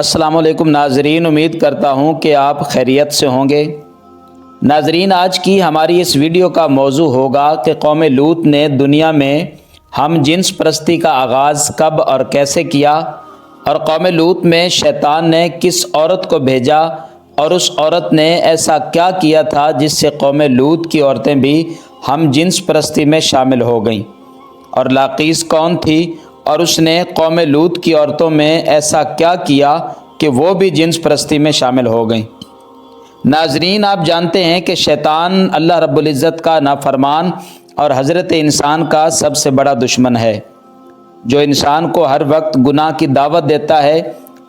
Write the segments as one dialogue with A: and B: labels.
A: السلام علیکم ناظرین، امید کرتا ہوں کہ آپ خیریت سے ہوں گے۔ ناظرین، آج کی ہماری اس ویڈیو کا موضوع ہوگا کہ قوم لوط نے دنیا میں ہم جنس پرستی کا آغاز کب اور کیسے کیا، اور قوم لوط میں شیطان نے کس عورت کو بھیجا اور اس عورت نے ایسا کیا کیا تھا جس سے قوم لوط کی عورتیں بھی ہم جنس پرستی میں شامل ہو گئیں، اور لاقیس کون تھی اور اس نے قوم لوط کی عورتوں میں ایسا کیا کیا کہ وہ بھی جنس پرستی میں شامل ہو گئیں۔ ناظرین، آپ جانتے ہیں کہ شیطان اللہ رب العزت کا نافرمان اور حضرت انسان کا سب سے بڑا دشمن ہے، جو انسان کو ہر وقت گناہ کی دعوت دیتا ہے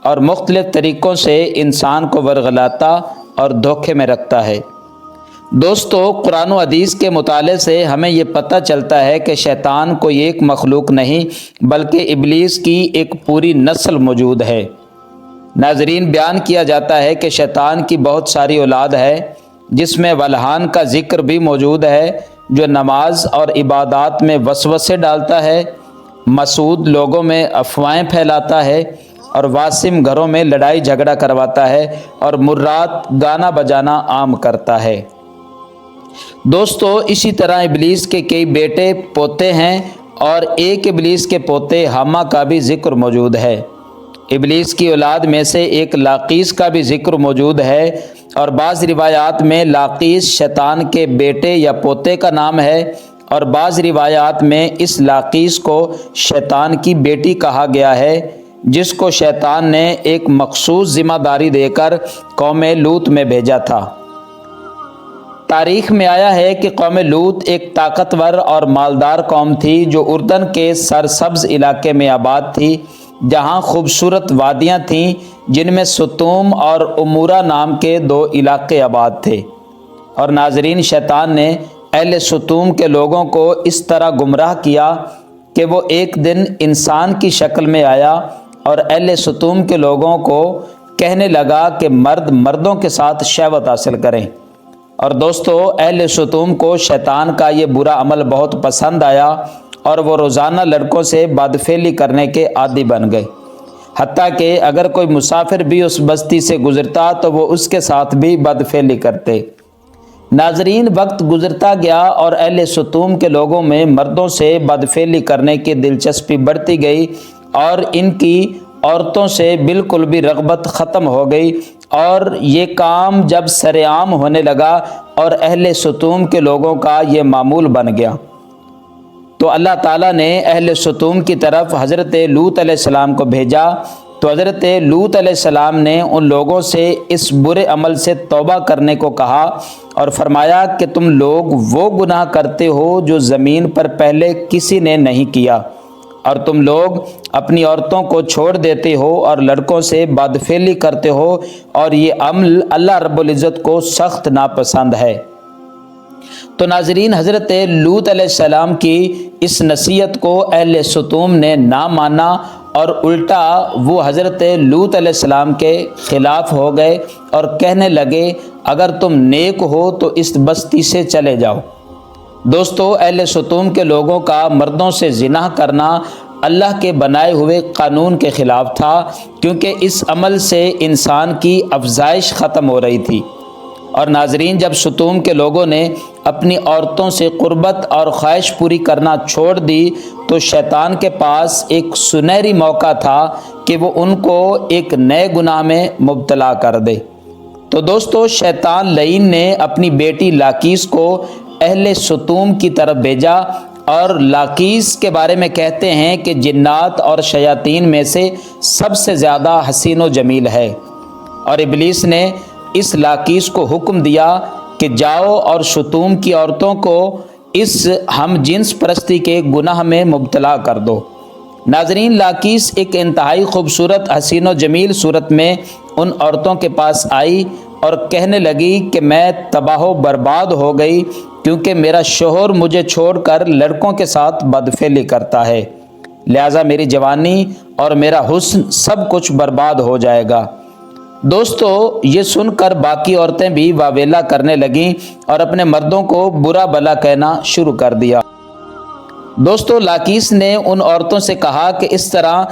A: اور مختلف طریقوں سے انسان کو ورغلاتا اور دھوکے میں رکھتا ہے۔ دوستو، قرآن و حدیث کے مطالعے سے ہمیں یہ پتہ چلتا ہے کہ شیطان کوئی ایک مخلوق نہیں بلکہ ابلیس کی ایک پوری نسل موجود ہے۔ ناظرین، بیان کیا جاتا ہے کہ شیطان کی بہت ساری اولاد ہے، جس میں ولہان کا ذکر بھی موجود ہے، جو نماز اور عبادات میں وسوسے ڈالتا ہے، مسعود لوگوں میں افواہیں پھیلاتا ہے، اور واسم گھروں میں لڑائی جھگڑا کرواتا ہے، اور مرات گانا بجانا عام کرتا ہے۔ دوستو، اسی طرح ابلیس کے کئی بیٹے پوتے ہیں، اور ایک ابلیس کے پوتے حامہ کا بھی ذکر موجود ہے۔ ابلیس کی اولاد میں سے ایک لاقیس کا بھی ذکر موجود ہے، اور بعض روایات میں لاقیس شیطان کے بیٹے یا پوتے کا نام ہے، اور بعض روایات میں اس لاقیس کو شیطان کی بیٹی کہا گیا ہے، جس کو شیطان نے ایک مخصوص ذمہ داری دے کر قوم لوط میں بھیجا تھا۔ تاریخ میں آیا ہے کہ قوم لوط ایک طاقتور اور مالدار قوم تھی، جو اردن کے سرسبز علاقے میں آباد تھی، جہاں خوبصورت وادیاں تھیں جن میں ستوم اور امورا نام کے دو علاقے آباد تھے۔ اور ناظرین، شیطان نے اہل ستوم کے لوگوں کو اس طرح گمراہ کیا کہ وہ ایک دن انسان کی شکل میں آیا اور اہل ستوم کے لوگوں کو کہنے لگا کہ مرد مردوں کے ساتھ شہوت حاصل کریں۔ اور دوستو، اہل ستوم کو شیطان کا یہ برا عمل بہت پسند آیا، اور وہ روزانہ لڑکوں سے بدفعلی کرنے کے عادی بن گئے، حتیٰ کہ اگر کوئی مسافر بھی اس بستی سے گزرتا تو وہ اس کے ساتھ بھی بدفعلی کرتے۔ ناظرین، وقت گزرتا گیا اور اہل ستوم کے لوگوں میں مردوں سے بدفعلی کرنے کی دلچسپی بڑھتی گئی، اور ان کی عورتوں سے بالکل بھی رغبت ختم ہو گئی، اور یہ کام جب سر عام ہونے لگا اور اہل ستوم کے لوگوں کا یہ معمول بن گیا، تو اللہ تعالیٰ نے اہل ستوم کی طرف حضرت لوط علیہ السلام کو بھیجا۔ تو حضرت لوط علیہ السلام نے ان لوگوں سے اس برے عمل سے توبہ کرنے کو کہا، اور فرمایا کہ تم لوگ وہ گناہ کرتے ہو جو زمین پر پہلے کسی نے نہیں کیا، اور تم لوگ اپنی عورتوں کو چھوڑ دیتے ہو اور لڑکوں سے بدفعلی کرتے ہو، اور یہ عمل اللہ رب العزت کو سخت ناپسند ہے۔ تو ناظرین، حضرت لوط علیہ السلام کی اس نصیحت کو اہل ستوم نے نہ مانا، اور الٹا وہ حضرت لوط علیہ السلام کے خلاف ہو گئے اور کہنے لگے، اگر تم نیک ہو تو اس بستی سے چلے جاؤ۔ دوستو، اہل ستوم کے لوگوں کا مردوں سے زنا کرنا اللہ کے بنائے ہوئے قانون کے خلاف تھا، کیونکہ اس عمل سے انسان کی افزائش ختم ہو رہی تھی۔ اور ناظرین، جب ستوم کے لوگوں نے اپنی عورتوں سے قربت اور خواہش پوری کرنا چھوڑ دی، تو شیطان کے پاس ایک سنہری موقع تھا کہ وہ ان کو ایک نئے گناہ میں مبتلا کر دے۔ تو دوستو، شیطان لعین نے اپنی بیٹی لاقیس کو اہل ستوم کی طرف بھیجا، اور لاقیس کے بارے میں کہتے ہیں کہ جنات اور شیاطین میں سے سب سے زیادہ حسین و جمیل ہے، اور ابلیس نے اس لاقیس کو حکم دیا کہ جاؤ اور ستوم کی عورتوں کو اس ہم جنس پرستی کے گناہ میں مبتلا کر دو۔ ناظرین، لاقیس ایک انتہائی خوبصورت حسین و جمیل صورت میں ان عورتوں کے پاس آئی اور کہنے لگی کہ میں تباہ و برباد ہو گئی، کیونکہ میرا شوہر مجھے چھوڑ کر لڑکوں کے ساتھ بدفعلی کرتا ہے، لہٰذا میری جوانی اور میرا حسن سب کچھ برباد ہو جائے گا۔ دوستو، یہ سن کر باقی عورتیں بھی واویلا کرنے لگیں اور اپنے مردوں کو برا بھلا کہنا شروع کر دیا۔ دوستو، لاقیس نے ان عورتوں سے کہا کہ اس طرح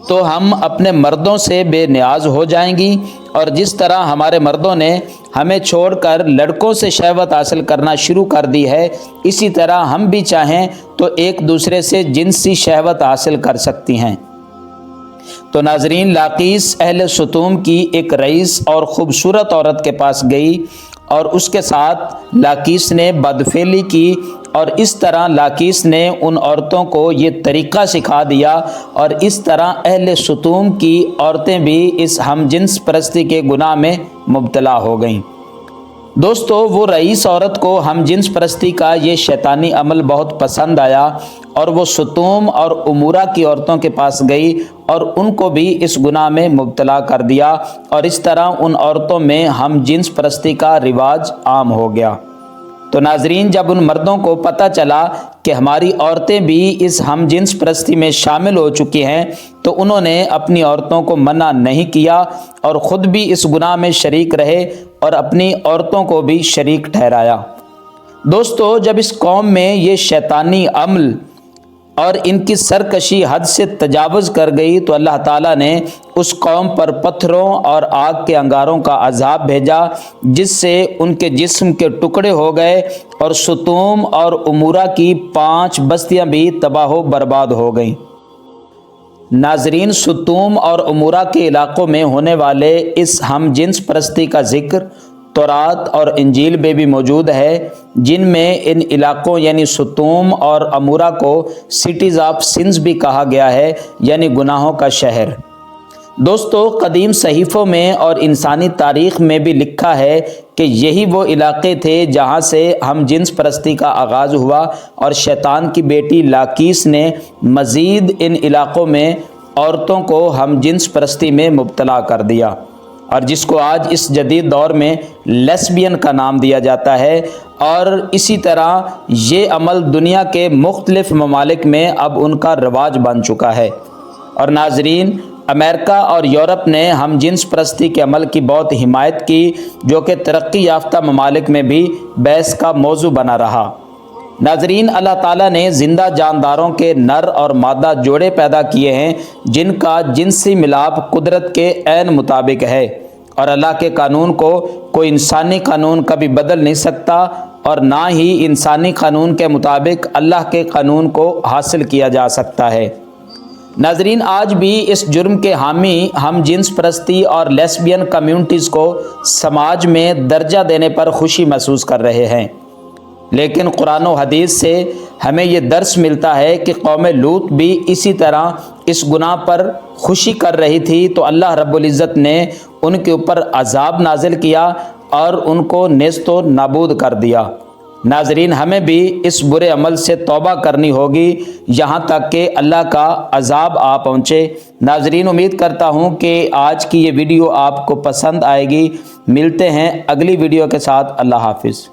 A: تو ہم اپنے مردوں سے بے نیاز ہو جائیں گی، اور جس طرح ہمارے مردوں نے ہمیں چھوڑ کر لڑکوں سے شہوت حاصل کرنا شروع کر دی ہے، اسی طرح ہم بھی چاہیں تو ایک دوسرے سے جنسی شہوت حاصل کر سکتی ہیں۔ تو ناظرین، لاقیس اہل ستوم کی ایک رئیس اور خوبصورت عورت کے پاس گئی اور اس کے ساتھ لاقیس نے بدفعلی کی، اور اس طرح لاقیس نے ان عورتوں کو یہ طریقہ سکھا دیا، اور اس طرح اہل ستوم کی عورتیں بھی اس ہم جنس پرستی کے گناہ میں مبتلا ہو گئیں۔ دوستو، وہ رئیس عورت کو ہم جنس پرستی کا یہ شیطانی عمل بہت پسند آیا، اور وہ ستوم اور امورہ کی عورتوں کے پاس گئی اور ان کو بھی اس گناہ میں مبتلا کر دیا، اور اس طرح ان عورتوں میں ہم جنس پرستی کا رواج عام ہو گیا۔ تو ناظرین، جب ان مردوں کو پتہ چلا کہ ہماری عورتیں بھی اس ہم جنس پرستی میں شامل ہو چکی ہیں، تو انہوں نے اپنی عورتوں کو منع نہیں کیا اور خود بھی اس گناہ میں شریک رہے اور اپنی عورتوں کو بھی شریک ٹھہرایا۔ دوستو، جب اس قوم میں یہ شیطانی عمل اور ان کی سرکشی حد سے تجاوز کر گئی، تو اللہ تعالیٰ نے اس قوم پر پتھروں اور آگ کے انگاروں کا عذاب بھیجا، جس سے ان کے جسم کے ٹکڑے ہو گئے، اور ستوم اور امورہ کی 5 بستیاں بھی تباہ و برباد ہو گئیں۔ ناظرین، ستوم اور امورہ کے علاقوں میں ہونے والے اس ہم جنس پرستی کا ذکر تورات اور انجیل میں بھی موجود ہے، جن میں ان علاقوں یعنی ستوم اور امورہ کو سٹیز آف سنز بھی کہا گیا ہے، یعنی گناہوں کا شہر۔ دوستو، قدیم صحیفوں میں اور انسانی تاریخ میں بھی لکھا ہے کہ یہی وہ علاقے تھے جہاں سے ہم جنس پرستی کا آغاز ہوا، اور شیطان کی بیٹی لاقیس نے مزید ان علاقوں میں عورتوں کو ہم جنس پرستی میں مبتلا کر دیا، اور جس کو آج اس جدید دور میں لیسبین کا نام دیا جاتا ہے، اور اسی طرح یہ عمل دنیا کے مختلف ممالک میں اب ان کا رواج بن چکا ہے۔ اور ناظرین، امریکہ اور یورپ نے ہم جنس پرستی کے عمل کی بہت حمایت کی، جو کہ ترقی یافتہ ممالک میں بھی بحث کا موضوع بنا رہا۔ ناظرین، اللہ تعالیٰ نے زندہ جانداروں کے نر اور مادہ جوڑے پیدا کیے ہیں، جن کا جنسی ملاپ قدرت کے عین مطابق ہے، اور اللہ کے قانون کو کوئی انسانی قانون کبھی بدل نہیں سکتا، اور نہ ہی انسانی قانون کے مطابق اللہ کے قانون کو حاصل کیا جا سکتا ہے۔ ناظرین، آج بھی اس جرم کے حامی ہم جنس پرستی اور لیسبین کمیونٹیز کو سماج میں درجہ دینے پر خوشی محسوس کر رہے ہیں، لیکن قرآن و حدیث سے ہمیں یہ درس ملتا ہے کہ قوم لوط بھی اسی طرح اس گناہ پر خوشی کر رہی تھی، تو اللہ رب العزت نے ان کے اوپر عذاب نازل کیا اور ان کو نیست و نابود کر دیا۔ ناظرین، ہمیں بھی اس برے عمل سے توبہ کرنی ہوگی یہاں تک کہ اللہ کا عذاب آ پہنچے۔ ناظرین، امید کرتا ہوں کہ آج کی یہ ویڈیو آپ کو پسند آئے گی۔ ملتے ہیں اگلی ویڈیو کے ساتھ۔ اللہ حافظ۔